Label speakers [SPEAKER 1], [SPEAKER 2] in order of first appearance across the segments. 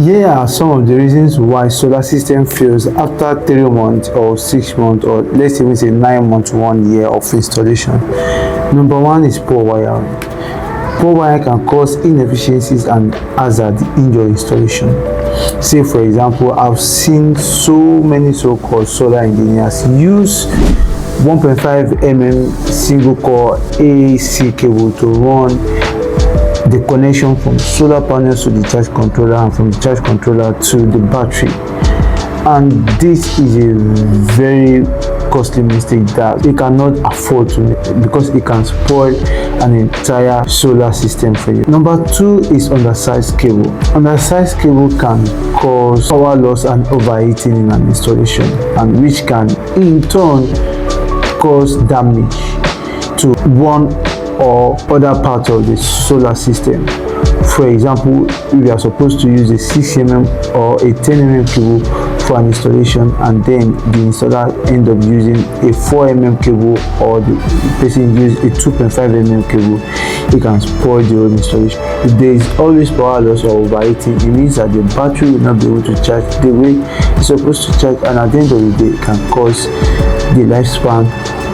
[SPEAKER 1] Here are some of the reasons why solar system fails after 3 months or 6 months, or let's even say 9 months, 1 year of installation. Number one is poor wiring. Poor wiring can cause inefficiencies and hazard in your installation. Say for example, I've seen so many so-called solar engineers use 1.5 mm single core AC cable to run the connection from solar panels to the charge controller and from the charge controller to the battery, and this is a very costly mistake that you cannot afford to make because it can spoil an entire solar system for you. Number two is undersized cable. Undersized cable can cause power loss and overheating in an installation, and which can in turn cause damage to one or other part of the solar system. For example, if you are supposed to use a 6 mm or a 10 mm cable for an installation, and then the installer end up using a 4 mm cable, or the person use a 2.5 mm cable, it can spoil the whole installation. If there is always power loss or overheating, it means that the battery will not be able to charge the way it's supposed to charge, and at the end of the day it can cause the lifespan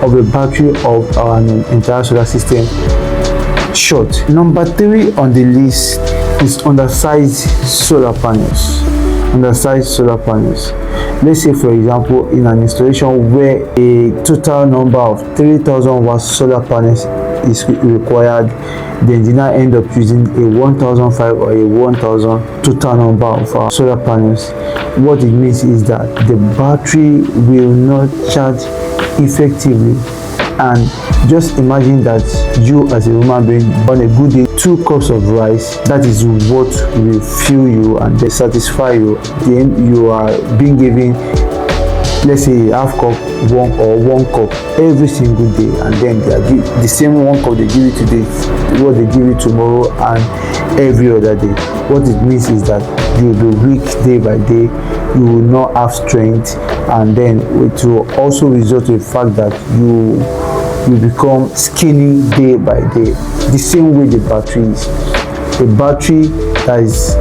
[SPEAKER 1] of a battery of an entire solar system short. Number three on the list is undersized solar panels. Undersized solar panels. Let's say for example, in an installation where a total number of 3000 watt solar panels is required, the engineer end up using a 1005 or a 1000 total number of solar panels. What it means is that the battery will not charge effectively. And just imagine that you as a human being, on a good day, 2 cups of rice, that is what will fuel you and they satisfy you. Then you are being given, let's say, half cup, 1 cup every single day, and then they are the same 1 cup they give you today, what they give you tomorrow and every other day. What it means is that you will be weak day by day, you will not have strength, and then it will also result in the fact that you become skinny day by day. The same way the battery is. A battery that is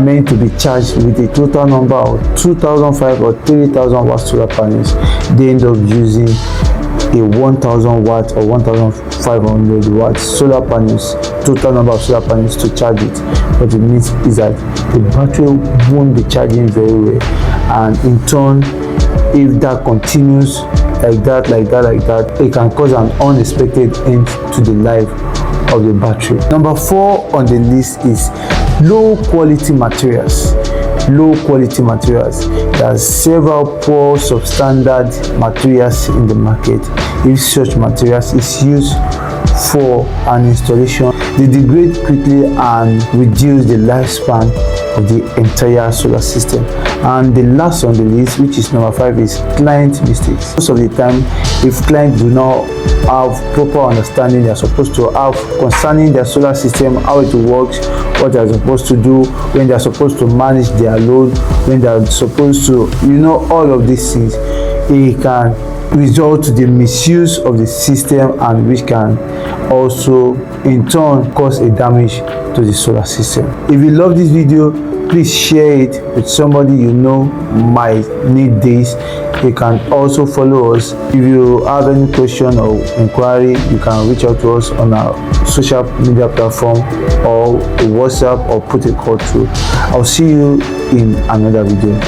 [SPEAKER 1] meant to be charged with a total number of 2005 or 3000 watt solar panels, they end up using a 1000 watt or 1500 watt solar panels, total number of solar panels to charge it. What it means is that the battery won't be charging very well, and in turn, if that continues like that, it can cause an unexpected end to the life of the battery. Number 4 on the list is low quality materials. Low quality materials. There are several poor substandard materials in the market. If such materials is used for an installation, they degrade quickly and reduce the lifespan of the entire solar system. And the last on the list, which is number 5, is client mistakes. Most of the time, if clients do not have proper understanding they are supposed to have concerning their solar system, how it works, what they are supposed to do, when they are supposed to manage their load, when they are supposed to, all of these things, it can result to the misuse of the system, and which can also in turn cause a damage to the solar system. If you love this video, please share it with somebody you know might need this. You can also follow us. If you have any question or inquiry, you can reach out to us on our social media platform or WhatsApp, or put a call through. I'll see you in another video.